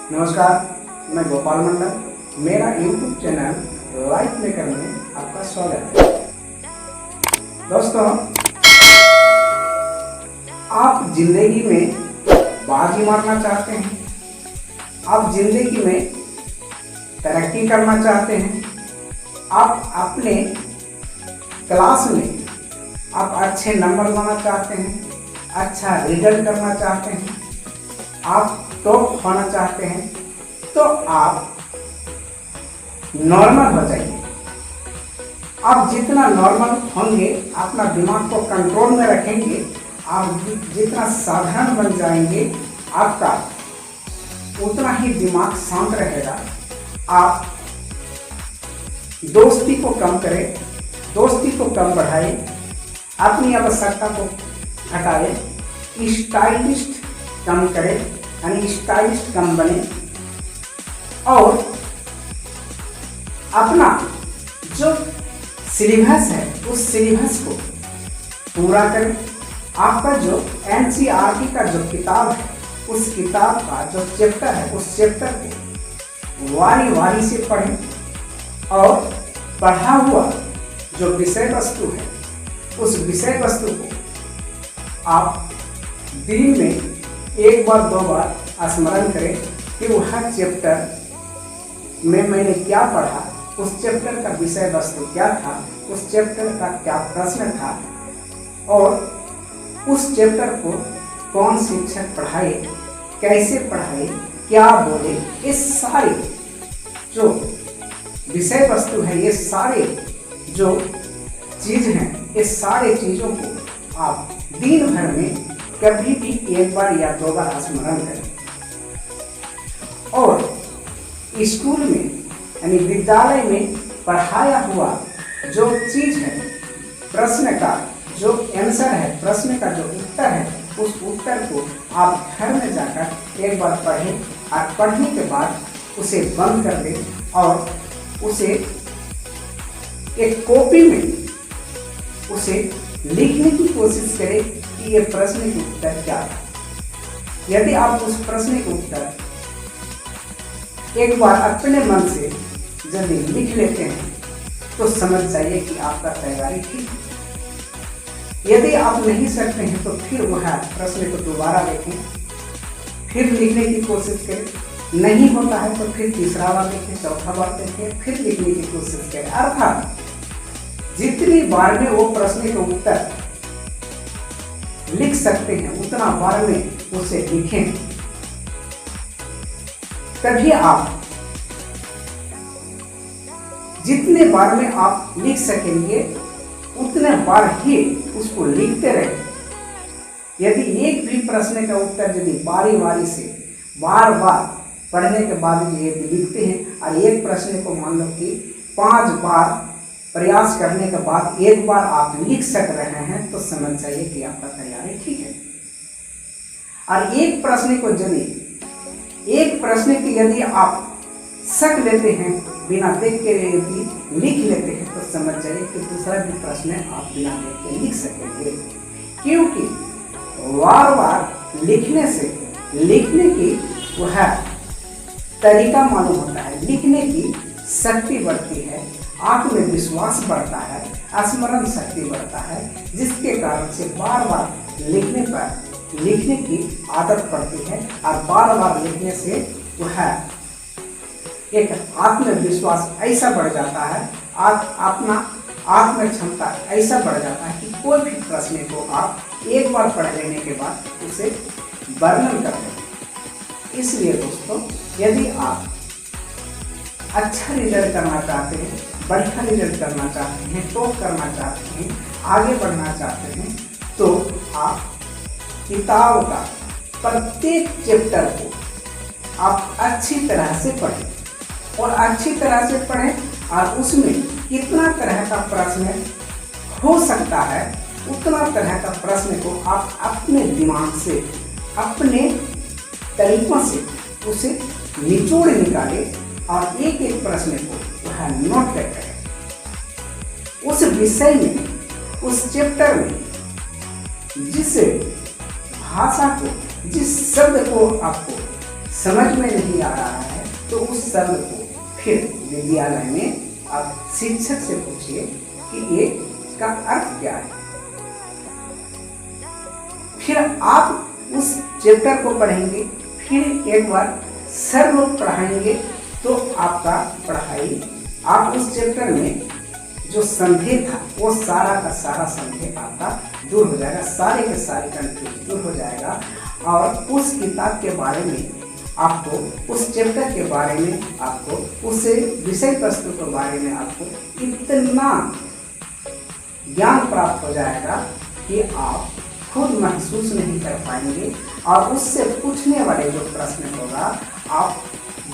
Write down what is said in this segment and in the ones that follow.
नमस्कार, मैं गोपाल मंडल। मेरा YouTube चैनल लाइफ मेकर में आपका स्वागत है। दोस्तों, आप जिंदगी में बाजी मारना चाहते हैं, आप जिंदगी में तरक्की करना चाहते हैं, आप अपने क्लास में आप अच्छे नंबर लाना चाहते हैं, अच्छा रिजल्ट करना चाहते हैं, आप टॉप होना चाहते हैं, तो आप नॉर्मल हो जाइए। आप जितना नॉर्मल होंगे, अपना दिमाग को कंट्रोल में रखेंगे, आप जितना साधारण बन जाएंगे, आपका उतना ही दिमाग शांत रहेगा। आप दोस्ती को कम करें, दोस्ती को कम बढ़ाएं, अपनी आवश्यकता को हटाएं, स्टाइलिस्ट कम करें, यानी स्टाइलिस्ट कम बने और अपना जो सिलेबस है उस सिलेबस को पूरा करें। आपका जो एनसीईआरटी का जो किताब है, उस किताब का जो चैप्टर है, उस चैप्टर को वारी वारी से पढ़ें और पढ़ा हुआ जो विषय वस्तु है, उस विषय वस्तु को आप दिन में एक बार दो बार स्मरण करें कि वह चैप्टर में मैंने क्या पढ़ा, उस चैप्टर का विषय वस्तु क्या था, उस चैप्टर का क्या प्रश्न था और उस चैप्टर को कौन शिक्षक पढ़ाए, कैसे पढ़ाए, क्या बोले, ये सारे जो विषय वस्तु है, ये सारे जो चीज हैं, ये सारे चीजों को आप दिन भर में कभी भी एक बार या दो बार स्मरण करें। और स्कूल में यानी विद्यालय में पढ़ाया हुआ जो चीज है, प्रश्न का जो आंसर है, प्रश्न का जो उत्तर है, उस उत्तर को आप घर में जाकर एक बार पढ़ें और पढ़ने के बाद उसे बंद कर दें और उसे एक कॉपी में उसे लिखने की कोशिश करें कि ये प्रश्न के उत्तर क्या था। यदि आप उस प्रश्न के उत्तर एक बार अपने मन से यदि लिख लेते हैं तो समझ जाइए कि आपका तैयारी ठीक है। यदि आप नहीं सकते हैं तो फिर वह प्रश्न को दोबारा देखें, फिर लिखने की कोशिश करें। नहीं होता है तो फिर तीसरा बार देखें, चौथा बार देखें, फिर लिखने की कोशिश करें। अर्थात जितनी बार में वो प्रश्न का उत्तर लिख सकते हैं उतना बार में उसे लिखें। तभी आप जितने बार में आप लिख सकेंगे उतने बार ही उसको लिखते रहें। यदि एक भी प्रश्न का उत्तर यदि बारी बारी से बार बार पढ़ने के बाद यदि लिखते हैं और एक प्रश्न को मान लो कि 5 बार प्रयास करने के बाद एक बार आप लिख सक रहे हैं तो समझ जाइए कि आपका तैयारी ठीक है। और एक प्रश्न की यदि आप सक लेते हैं, बिना देख के यदि लिख लेते हैं तो समझ जाइए कि दूसरा भी प्रश्न आप बिना देख के लिख सकेंगे। क्योंकि बार बार लिखने से लिखने की वह तरीका मालूम होता है, लिखने की शक्ति बढ़ती है, आत्मविश्वास बढ़ता है, स्मरण शक्ति बढ़ता है, जिसके कारण से बार बार लिखने की आदत पड़ती है और बार बार लिखने से वह एक आत्मविश्वास ऐसा बढ़ जाता है, अपना आत्म क्षमता ऐसा बढ़ जाता है कि कोई भी प्रश्न को आप एक बार पढ़ लेने के बाद उसे वर्णन कर दें। इसलिए दोस्तों, यदि आप अच्छा रिजल्ट करना चाहते हैं, बढ़िया रिजल्ट करना चाहते हैं, टॉप करना चाहते हैं, आगे बढ़ना चाहते हैं, तो आप किताब का प्रत्येक चैप्टर को आप अच्छी तरह से पढ़ें और अच्छी तरह से पढ़ें और उसमें कितना तरह का प्रश्न हो सकता है उतना तरह का प्रश्न को आप अपने दिमाग से, अपने तरीकों से उसे निचोड़ निकालें और एक एक प्रश्न को वह नोट करें। उस विषय में, उस चैप्टर में जिस भाषा को, जिस शब्द को आपको समझ में नहीं आ रहा है तो उस शब्द को फिर विद्यालय में आप शिक्षक से पूछिए कि ये इसका अर्थ क्या है। फिर आप उस चैप्टर को पढ़ेंगे, फिर एक बार सर लोग पढ़ाएंगे तो आपका पढ़ाई, आप उस चैप्टर में जो संदेह था वो सारा का सारा संदेह आपका दूर हो जाएगा, सारे के सारे कंफ्यूज दूर हो जाएगा। और उस किताब के बारे में आपको, उस चैप्टर के बारे में आपको, उस विषय वस्तु के बारे में आपको इतना ज्ञान प्राप्त हो जाएगा कि आप खुद महसूस नहीं कर पाएंगे। और उससे पूछने वाले जो प्रश्न होगा आप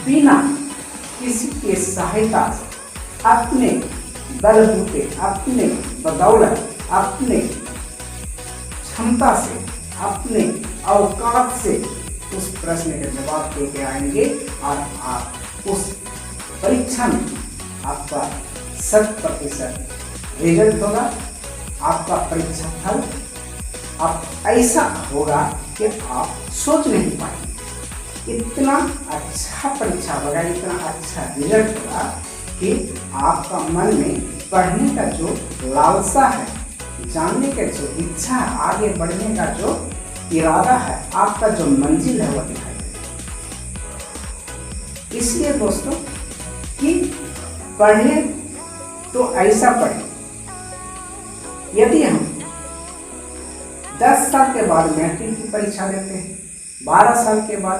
बिना किसी के सहायता से अपने बलबूते, अपने बदौलत, अपने क्षमता से, अपने औकात से उस प्रश्न के जवाब दे के आएंगे और आप उस परीक्षा में आपका 100% रिजल्ट होगा। आपका परीक्षा फल आप ऐसा होगा कि आप सोच नहीं पाएंगे। इतना अच्छा परीक्षा होगा, इतना अच्छा रिजल्ट होगा कि आपका मन में पढ़ने का जो लालसा है, जानने का जो इच्छा है, आगे बढ़ने का जो इरादा है, आपका जो मंजिल है वो दिखाई देगा। इसलिए दोस्तों कि पढ़े तो ऐसा पढ़े, यदि हम 10 साल के बाद मैट्रिक की परीक्षा देते हैं, 12 साल के बाद